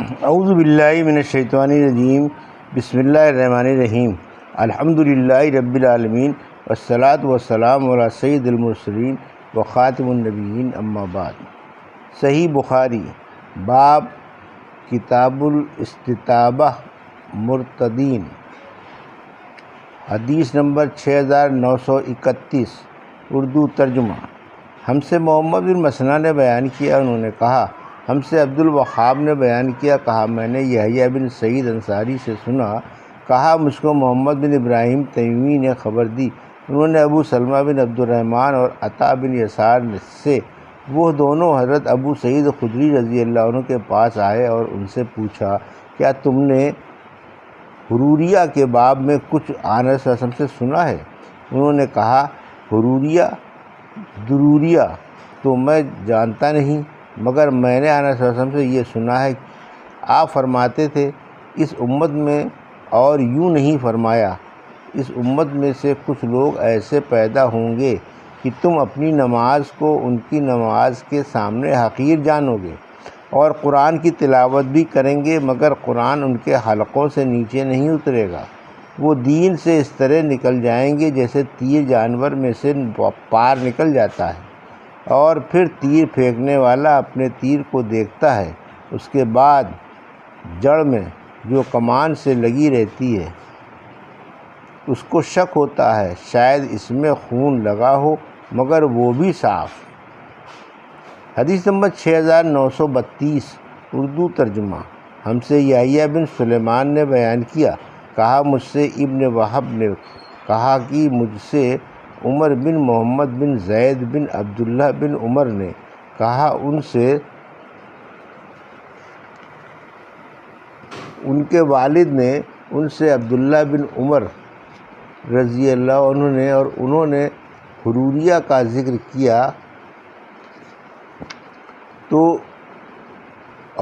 اعوذ باللہ من الشیطان الرجیم، بسم اللہ الرحمن الرحیم، الحمدللہ رب العالمین، والصلاة والسلام علی سید المرسلین وخاتم النبیین، اما بعد۔ صحیح بخاری، باب کتاب الاستتابہ مرتدین، حدیث نمبر 6931، اردو ترجمہ۔ ہم سے محمد بن مسنہ نے بیان کیا، انہوں نے کہا ہم سے عبد الوہاب نے بیان کیا، کہا میں نے یحییٰ بن سعید انصاری سے سنا، کہا مجھ کو محمد بن ابراہیم تیمی نے خبر دی، انہوں نے ابو سلمہ بن عبد الرحمن اور عطا بن یسار سے، وہ دونوں حضرت ابو سعید خدری رضی اللہ عنہ کے پاس آئے اور ان سے پوچھا کیا تم نے حروریہ کے باب میں کچھ آن صلی اللہ علیہ وسلم سے سنا ہے؟ انہوں نے کہا حروریہ دروریہ تو میں جانتا نہیں، مگر میں نے آن صلی اللہ علیہ وسلم سے یہ سنا ہے، آپ فرماتے تھے اس امت میں، اور یوں نہیں فرمایا اس امت میں سے کچھ لوگ ایسے پیدا ہوں گے کہ تم اپنی نماز کو ان کی نماز کے سامنے حقیر جانو گے، اور قرآن کی تلاوت بھی کریں گے مگر قرآن ان کے حلقوں سے نیچے نہیں اترے گا، وہ دین سے اس طرح نکل جائیں گے جیسے تیر جانور میں سے پار نکل جاتا ہے، اور پھر تیر پھینکنے والا اپنے تیر کو دیکھتا ہے، اس کے بعد جڑ میں جو کمان سے لگی رہتی ہے اس کو شک ہوتا ہے شاید اس میں خون لگا ہو، مگر وہ بھی صاف۔ حدیث نمبر 6932، اردو ترجمہ۔ ہم سے یحییٰ بن سلیمان نے بیان کیا، کہا مجھ سے ابن وہب نے کہا کہ مجھ سے عمر بن محمد بن زید بن عبداللہ بن عمر نے کہا، ان سے ان کے والد نے ان سے عبداللہ بن عمر رضی اللہ عنہ نے، اور انہوں نے حروریہ کا ذکر کیا تو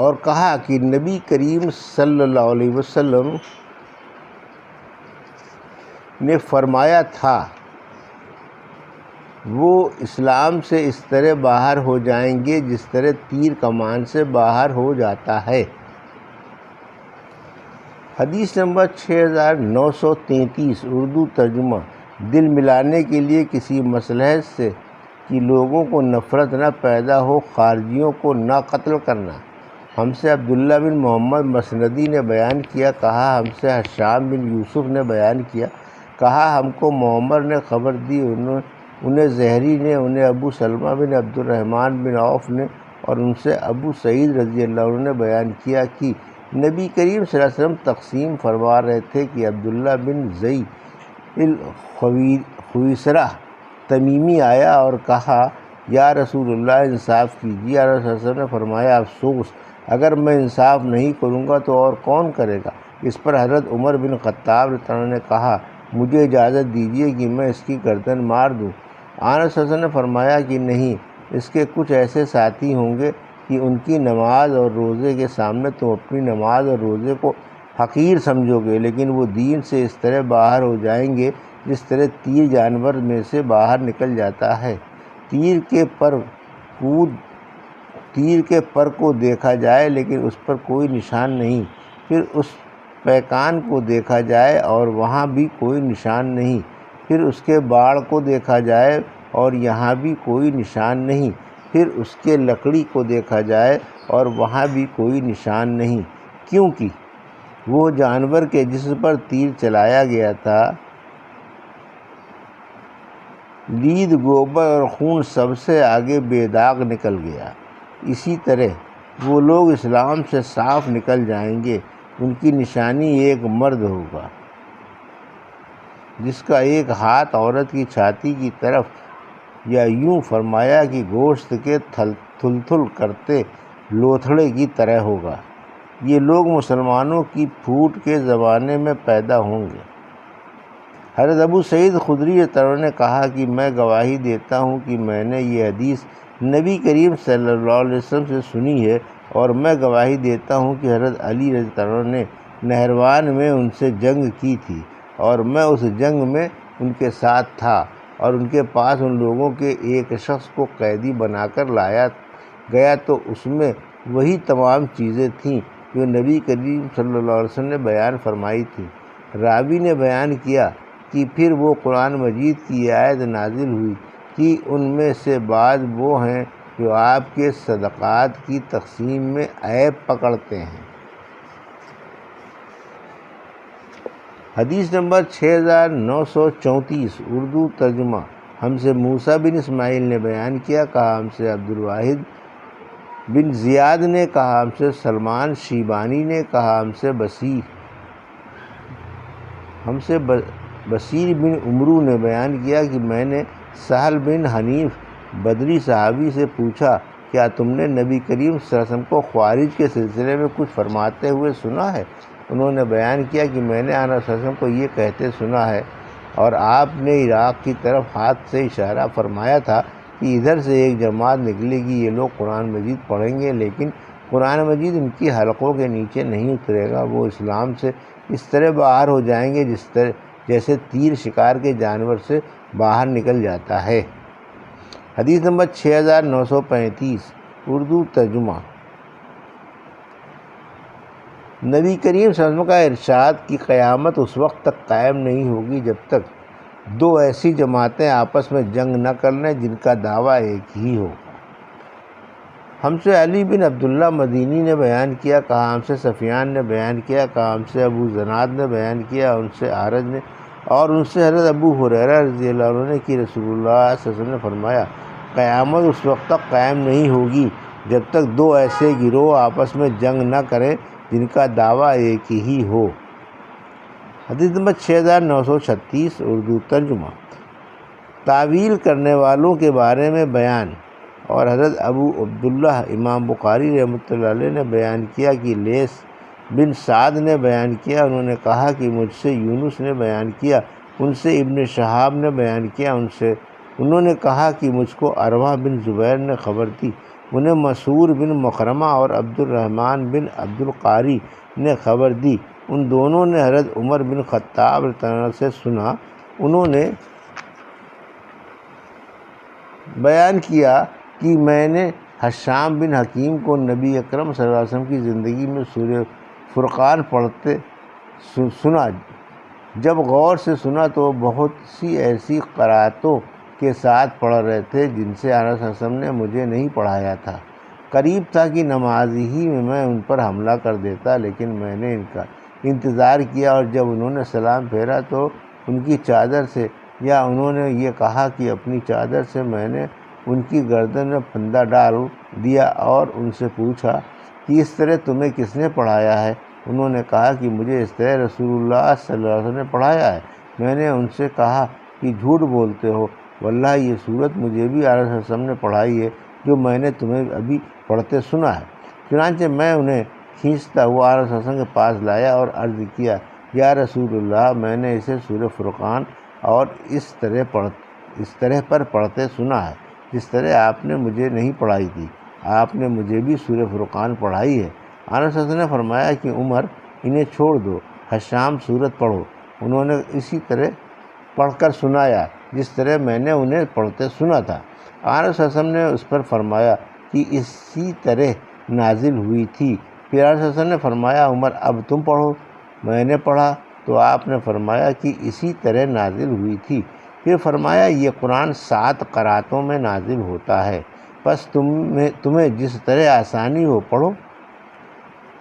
اور کہا کہ نبی کریم صلی اللہ علیہ وسلم نے فرمایا تھا وہ اسلام سے اس طرح باہر ہو جائیں گے جس طرح تیر کمان سے باہر ہو جاتا ہے۔ حدیث نمبر 6933، اردو ترجمہ۔ دل ملانے کے لیے کسی مصلحت سے کہ لوگوں کو نفرت نہ پیدا ہو، خارجیوں کو نہ قتل کرنا۔ ہم سے عبداللہ بن محمد مسندی نے بیان کیا، کہا ہم سے حشام بن یوسف نے بیان کیا، کہا ہم کو معمر نے خبر دی، انہیں زہری نے، انہیں ابو سلمہ بن عبد الرحمن بن عوف نے، اور ان سے ابو سعید رضی اللہ عنہ نے بیان کیا کہ نبی کریم صلی اللہ علیہ وسلم تقسیم فرما رہے تھے کہ عبداللہ بن زئی الخویسرہ تمیمی آیا اور کہا یا رسول اللہ انصاف کیجیے۔ آپ صلی اللہ علیہ وسلم نے فرمایا افسوس، اگر میں انصاف نہیں کروں گا تو اور کون کرے گا؟ اس پر حضرت عمر بن خطاب رضی اللہ عنہ نے کہا مجھے اجازت دیجیے کہ میں اس کی گردن مار دوں۔ آپ صلی اللہ علیہ وسلم نے فرمایا کہ نہیں، اس کے کچھ ایسے ساتھی ہوں گے کہ ان کی نماز اور روزے کے سامنے تم اپنی نماز اور روزے کو حقیر سمجھو گے، لیکن وہ دین سے اس طرح باہر ہو جائیں گے جس طرح تیر جانور میں سے باہر نکل جاتا ہے۔ تیر کے پر کو دیکھا جائے لیکن اس پر کوئی نشان نہیں، پھر اس پیکان کو دیکھا جائے اور وہاں بھی کوئی نشان نہیں، پھر اس کے باڑ کو دیکھا جائے اور یہاں بھی کوئی نشان نہیں، پھر اس کے لکڑی کو دیکھا جائے اور وہاں بھی کوئی نشان نہیں، کیونکہ وہ جانور کے جسم پر تیر چلایا گیا تھا، لید گوبر اور خون سب سے آگے بے داغ نکل گیا۔ اسی طرح وہ لوگ اسلام سے صاف نکل جائیں گے، ان کی نشانی ایک مرد ہوگا جس کا ایک ہاتھ عورت کی چھاتی کی طرف، یا یوں فرمایا کہ گوشت کے تھل تھل کرتے لوتھڑے کی طرح ہوگا۔ یہ لوگ مسلمانوں کی پھوٹ کے زمانے میں پیدا ہوں گے۔ حضرت ابو سعید خدری رضی اللہ عنہ نے کہا کہ میں گواہی دیتا ہوں کہ میں نے یہ حدیث نبی کریم صلی اللہ علیہ وسلم سے سنی ہے، اور میں گواہی دیتا ہوں کہ حضرت علی رضی اللہ عنہ نے نہروان میں ان سے جنگ کی تھی، اور میں اس جنگ میں ان کے ساتھ تھا، اور ان کے پاس ان لوگوں کے ایک شخص کو قیدی بنا کر لایا گیا تو اس میں وہی تمام چیزیں تھیں جو نبی کریم صلی اللہ علیہ وسلم نے بیان فرمائی تھی۔ راوی نے بیان کیا کہ پھر وہ قرآن مجید کی یہ آیت نازل ہوئی کہ ان میں سے بعض وہ ہیں جو آپ کے صدقات کی تقسیم میں عیب پکڑتے ہیں۔ حدیث نمبر 6934 اردو ترجمہ۔ ہم سے موسیٰ بن اسماعیل نے بیان کیا، کہا ہم سے عبد الواحد بن زیاد نے، کہا ہم سے سلمان شیبانی نے، کہا ہم سے بصیر بن عمرو نے بیان کیا کہ میں نے سہل بن حنیف بدری صحابی سے پوچھا، کیا تم نے نبی کریم صلی اللہ علیہ وسلم کو خوارج کے سلسلے میں کچھ فرماتے ہوئے سنا ہے؟ انہوں نے بیان کیا کہ میں نے آنبی صلی اللہ علیہ وسلم کو یہ کہتے سنا ہے، اور آپ نے عراق کی طرف ہاتھ سے اشارہ فرمایا تھا کہ ادھر سے ایک جماعت نکلے گی، یہ لوگ قرآن مجید پڑھیں گے لیکن قرآن مجید ان کی حلقوں کے نیچے نہیں اترے گا، وہ اسلام سے اس طرح باہر ہو جائیں گے جیسے تیر شکار کے جانور سے باہر نکل جاتا ہے۔ حدیث نمبر 6935 اردو ترجمہ۔ نبی کریم صلی اللہ علیہ وسلم کا ارشاد کہ قیامت اس وقت تک قائم نہیں ہوگی جب تک دو ایسی جماعتیں آپس میں جنگ نہ کر لیں جن کا دعویٰ ایک ہی ہو۔ ہم سے علی بن عبداللہ مدینی نے بیان کیا، کہا ہم سے سفیان نے بیان کیا، کہا ہم سے ابو زناد نے بیان کیا، ان سے اعرج نے، اور ان سے حضرت ابو ہریرہ رضی اللہ عنہ نے کہ رسول اللہ صلی اللہ علیہ وسلم نے فرمایا، قیامت اس وقت تک قائم نہیں ہوگی جب تک دو ایسے گروہ آپس میں جنگ نہ کریں جن کا دعویٰ ایک ہی ہو۔ حدیث نمبر 6936 اردو ترجمہ۔ تعویل کرنے والوں کے بارے میں بیان، اور حضرت ابو عبداللہ امام بخاری رحمۃ اللہ علیہ نے بیان کیا کہ لیث بن سعد نے بیان کیا، انہوں نے کہا کہ مجھ سے یونس نے بیان کیا، ان سے ابن شہاب نے بیان کیا، انہوں نے کہا کہ مجھ کو عروہ بن زبیر نے خبر دی، انہیں مسعور بن مخرمہ اور عبد الرحمن بن عبد القاری نے خبر دی، ان دونوں نے حضرت عمر بن خطاب رضی اللہ عنہ سے سنا، انہوں نے بیان کیا کہ میں نے حشام بن حکیم کو نبی اکرم صلی اللہ علیہ وسلم کی زندگی میں سورہ فرقان پڑھتے سنا۔ جب غور سے سنا تو بہت سی ایسی قرأتوں کے ساتھ پڑھ رہے تھے جن سے آنبی صلی اللہ علیہ وسلم نے مجھے نہیں پڑھایا تھا۔ قریب تھا کہ نماز ہی میں ان پر حملہ کر دیتا، لیکن میں نے ان کا انتظار کیا، اور جب انہوں نے سلام پھیرا تو ان کی چادر سے، یا انہوں نے یہ کہا کہ اپنی چادر سے، میں نے ان کی گردن میں پھندا ڈال دیا اور ان سے پوچھا کہ اس طرح تمہیں کس نے پڑھایا ہے؟ انہوں نے کہا کہ مجھے اس طرح رسول اللہ صلی اللہ علیہ وسلم نے پڑھایا ہے۔ میں نے ان سے کہا کہ جھوٹ بولتے ہو، واللہ یہ صورت مجھے بھی آنبی صلی اللہ علیہ وسلم نے پڑھائی ہے جو میں نے تمہیں ابھی پڑھتے سنا ہے۔ چنانچہ میں انہیں کھینچتا ہوا آنبی صلی اللہ علیہ وسلم کے پاس لایا اور عرض کیا، یا رسول اللہ، میں نے اسے سورہ فرقان اور اس طرح پر پڑھتے سنا ہے جس طرح آپ نے مجھے نہیں پڑھائی تھی، آپ نے مجھے بھی سورہ فرقان پڑھائی ہے۔ آنبی صلی اللہ علیہ وسلم نے فرمایا کہ عمر، انہیں چھوڑ دو، حشام سورت پڑھو۔ انہوں نے اسی طرح پڑھ کر سنایا جس طرح میں نے انہیں پڑھتے سنا تھا۔ آنبی صلی اللہ علیہ وسلم نے اس پر فرمایا کہ اسی طرح نازل ہوئی تھی۔ پھر آنبی صلی اللہ علیہ وسلم نے فرمایا، عمر اب تم پڑھو۔ میں نے پڑھا تو آپ نے فرمایا کہ اسی طرح نازل ہوئی تھی۔ پھر فرمایا، یہ قرآن 7 قرأتوں میں نازل ہوتا ہے، پس تمہیں جس طرح آسانی ہو پڑھو۔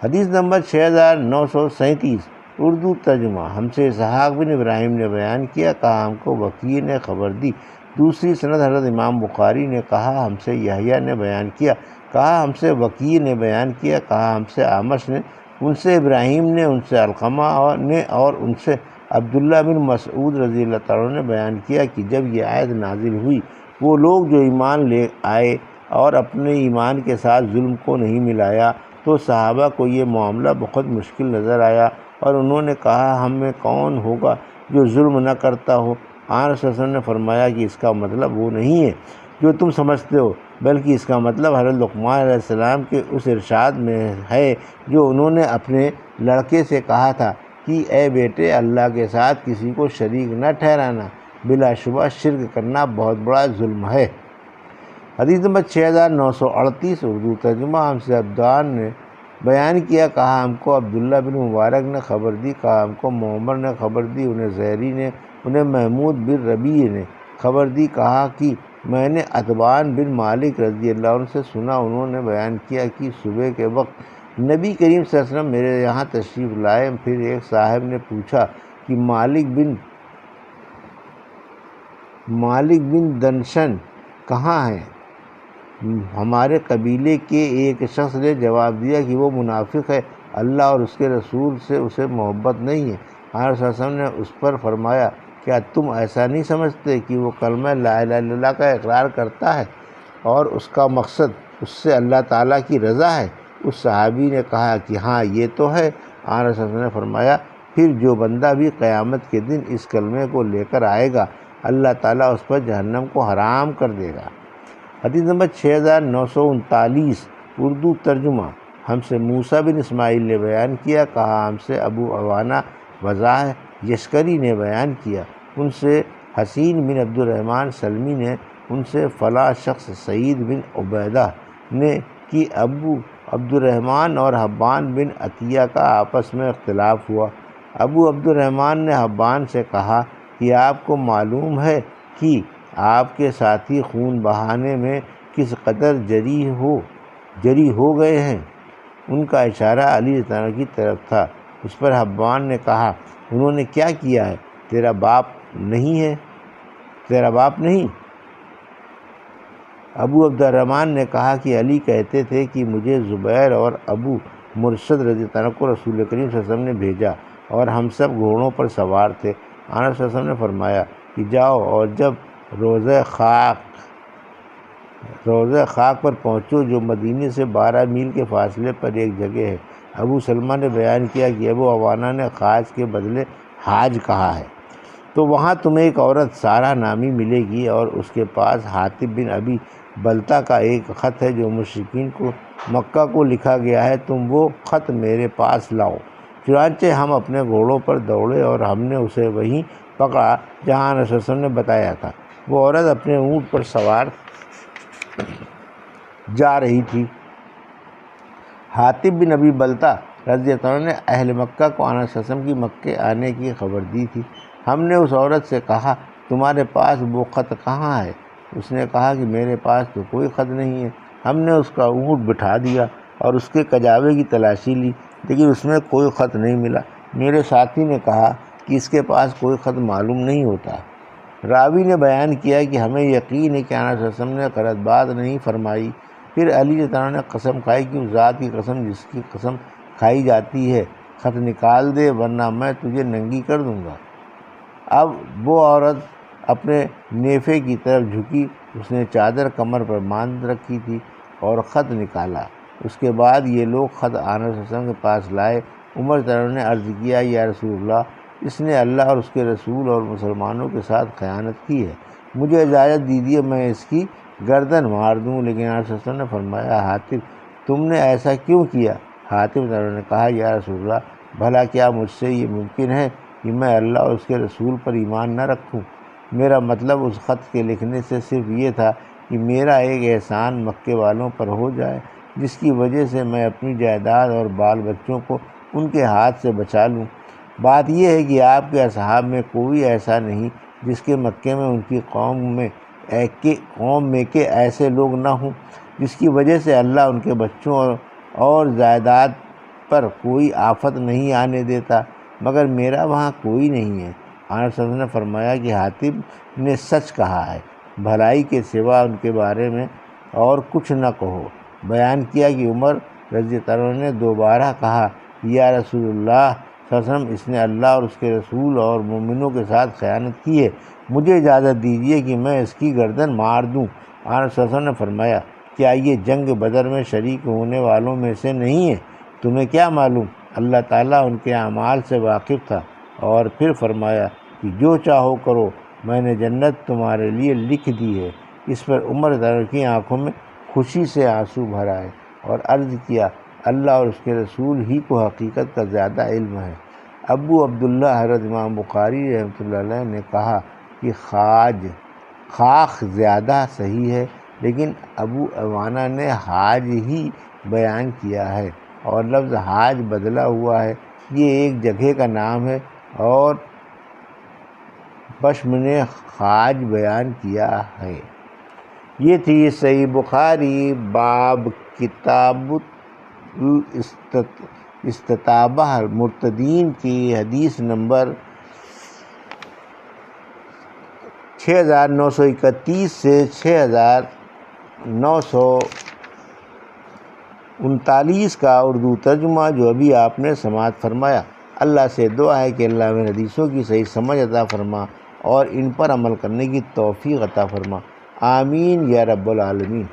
حدیث نمبر 6937 اردو ترجمہ۔ ہم سے اسحاق بن ابراہیم نے بیان کیا، کہا ہم کو وکیع نے خبر دی، دوسری سند حضرت امام بخاری نے، کہا ہم سے یحییٰ نے بیان کیا، کہا ہم سے وکیع نے بیان کیا، کہا ہم سے اعمش نے، ان سے ابراہیم نے، ان سے علقمہ نے، اور ان سے عبداللہ بن مسعود رضی اللہ تعالیٰ عنہ نے بیان کیا کہ جب یہ آیت نازل ہوئی، وہ لوگ جو ایمان لے آئے اور اپنے ایمان کے ساتھ ظلم کو نہیں ملایا، تو صحابہ کو یہ معاملہ بہت مشکل نظر آیا، اور انہوں نے کہا، ہم میں کون ہوگا جو ظلم نہ کرتا ہو؟ آنبی صلی اللہ علیہ وسلم نے فرمایا کہ اس کا مطلب وہ نہیں ہے جو تم سمجھتے ہو، بلکہ اس کا مطلب حضرت لقمان علیہ السلام کے اس ارشاد میں ہے جو انہوں نے اپنے لڑکے سے کہا تھا کہ اے بیٹے، اللہ کے ساتھ کسی کو شریک نہ ٹھہرانا، بلا شبہ شرک کرنا بہت بڑا ظلم ہے۔ حدیث نمبر 6938 اردو ترجمہ۔ ہم سے عبدان نے بیان کیا، کہا ہم کو عبداللہ بن مبارک نے خبر دی، کہا ہم کو معمر نے خبر دی، انہیں زہری نے، انہیں محمود بن ربیع نے خبر دی، کہا کہ میں نے عتبان بن مالک رضی اللہ عنہ سے سنا، انہوں نے بیان کیا کہ صبح کے وقت نبی کریم صلی اللہ علیہ وسلم میرے یہاں تشریف لائے، پھر ایک صاحب نے پوچھا کہ مالک بن دنشن کہاں ہیں؟ ہمارے قبیلے کے ایک شخص نے جواب دیا کہ وہ منافق ہے، اللہ اور اس کے رسول سے اسے محبت نہیں ہے۔ آپ صلی اللہ علیہ وسلم نے اس پر فرمایا، کیا تم ایسا نہیں سمجھتے کہ وہ کلمہ لا الہ الا اللہ کا اقرار کرتا ہے اور اس کا مقصد اس سے اللہ تعالیٰ کی رضا ہے؟ اس صحابی نے کہا کہ ہاں یہ تو ہے۔ آپ صلی اللہ علیہ وسلم نے فرمایا، پھر جو بندہ بھی قیامت کے دن اس کلمے کو لے کر آئے گا، اللہ تعالیٰ اس پر جہنم کو حرام کر دے گا۔ حدیث نمبر 6939 اردو ترجمہ۔ ہم سے موسیٰ بن اسماعیل نے بیان کیا، کہا ہم سے ابو عوانہ وضاح یشکری نے بیان کیا، ان سے حسین بن عبد الرحمن سلمی نے، ان سے فلاں شخص سعید بن عبیدہ نے کہ ابو عبد الرحمن اور حبان بن عطیہ کا آپس میں اختلاف ہوا۔ ابو عبد الرحمن نے حبان سے کہا کہ آپ کو معلوم ہے کہ آپ کے ساتھی خون بہانے میں کس قدر جری ہو گئے ہیں؟ ان کا اشارہ علی رضی اللہ عنہ کی طرف تھا۔ اس پر حبان نے کہا، انہوں نے کیا کیا ہے؟ تیرا باپ نہیں؟ ابو عبد الرحمن نے کہا کہ علی کہتے تھے کہ مجھے زبیر اور ابو مرشد رضی اللہ عنہ کو رسول کریم صلی اللہ علیہ وسلم نے بھیجا اور ہم سب گھوڑوں پر سوار تھے۔ آقا صلی اللہ علیہ وسلم نے فرمایا کہ جاؤ اور جب روضہ خاک پر پہنچو جو مدینے سے 12 میل کے فاصلے پر ایک جگہ ہے۔ ابو سلمہ نے بیان کیا کہ ابو عوانہ نے خاج کے بدلے حاج کہا ہے، تو وہاں تمہیں ایک عورت سارہ نامی ملے گی اور اس کے پاس حاطب بن ابی بلتہ کا ایک خط ہے جو مشرکین کو مکہ کو لکھا گیا ہے، تم وہ خط میرے پاس لاؤ۔ چنانچہ ہم اپنے گھوڑوں پر دوڑے اور ہم نے اسے وہیں پکڑا جہاں رسول اللہ صلی اللہ علیہ وسلم نے بتایا تھا۔ وہ عورت اپنے اونٹ پر سوار جا رہی تھی۔ حاطب بن ابی بلتہ رضی اللہ عنہ نے اہل مکہ کو آقا صلی اللہ علیہ وسلم کی مکے آنے کی خبر دی تھی۔ ہم نے اس عورت سے کہا، تمہارے پاس وہ خط کہاں ہے؟ اس نے کہا کہ میرے پاس تو کوئی خط نہیں ہے۔ ہم نے اس کا اونٹ بٹھا دیا اور اس کے کجاوے کی تلاشی لی، لیکن اس میں کوئی خط نہیں ملا۔ میرے ساتھی نے کہا کہ اس کے پاس کوئی خط معلوم نہیں ہوتا۔ راوی نے بیان کیا کہ ہمیں یقین ہے کہ آقا صلی اللہ علیہ وسلم نے غلط بات نہیں فرمائی۔ پھر علی رضی اللہ عنہ نے قسم کھائی کہ اس ذات کی قسم جس کی قسم کھائی جاتی ہے، خط نکال دے ورنہ میں تجھے ننگی کر دوں گا۔ اب وہ عورت اپنے نیفے کی طرف جھکی، اس نے چادر کمر پر باندھ رکھی تھی اور خط نکالا۔ اس کے بعد یہ لوگ خط آقا صلی اللہ علیہ وسلم کے پاس لائے۔ عمر رضی اللہ عنہ نے عرض کیا، یا رسول اللہ، اس نے اللہ اور اس کے رسول اور مسلمانوں کے ساتھ خیانت کی ہے، مجھے اجازت دیجیے میں اس کی گردن مار دوں۔ لیکن آقا صلی اللہ علیہ وسلم نے فرمایا، حاطب تم نے ایسا کیوں کیا؟ حاطب رضی اللہ عنہ نے کہا، یا رسول اللہ، بھلا کیا مجھ سے یہ ممکن ہے کہ میں اللہ اور اس کے رسول پر ایمان نہ رکھوں؟ میرا مطلب اس خط کے لکھنے سے صرف یہ تھا کہ میرا ایک احسان مکے والوں پر ہو جائے جس کی وجہ سے میں اپنی جائیداد اور بال بچوں کو ان کے ہاتھ سے بچا لوں۔ بات یہ ہے کہ آپ کے اصحاب میں کوئی ایسا نہیں جس کے مکے میں ان کی قوم میں کہ ایسے لوگ نہ ہوں جس کی وجہ سے اللہ ان کے بچوں اور جائیداد پر کوئی آفت نہیں آنے دیتا، مگر میرا وہاں کوئی نہیں ہے۔ آقا صلی اللہ علیہ وسلم نے فرمایا کہ حاطب نے سچ کہا ہے، بھلائی کے سوا ان کے بارے میں اور کچھ نہ کہو۔ بیان کیا کہ عمر رضی اللہ عنہ نے دوبارہ کہا، یا رسول اللہ صلی اللہ علیہ وسلم، اس نے اللہ اور اس کے رسول اور مومنوں کے ساتھ خیانت کی ہے، مجھے اجازت دیجیے کہ میں اس کی گردن مار دوں۔ آقا صلی اللہ علیہ وسلم نے فرمایا، کیا یہ جنگ بدر میں شریک ہونے والوں میں سے نہیں ہے؟ تمہیں کیا معلوم؟ اللہ تعالیٰ ان کے اعمال سے واقف تھا۔ اور پھر فرمایا کہ جو چاہو کرو، میں نے جنت تمہارے لیے لکھ دی ہے۔ اس پر عمر رضی اللہ عنہ کی آنکھوں میں خوشی سے آنسو بھر آئے اور عرض کیا، اللہ اور اس کے رسول ہی کو حقیقت کا زیادہ علم ہے۔ ابو عبداللہ حضرت امام بخاری رحمۃ اللہ علیہ نے کہا کہ خاخ زیادہ صحیح ہے، لیکن ابو عوانہ نے حاج ہی بیان کیا ہے۔ اور لفظ حاج بدلا ہوا ہے، یہ ایک جگہ کا نام ہے اور پشم نے خاج بیان کیا ہے۔ یہ تھی صحیح بخاری باب کتاب استطابہ مرتدین کی حدیث نمبر 6931 سے 6939 کا اردو ترجمہ جو ابھی آپ نے سماعت فرمایا۔ اللہ سے دعا ہے کہ اللہ میں حدیثوں کی صحیح سمجھ عطا فرما اور ان پر عمل کرنے کی توفیق عطا فرما، آمین یا رب العالمین۔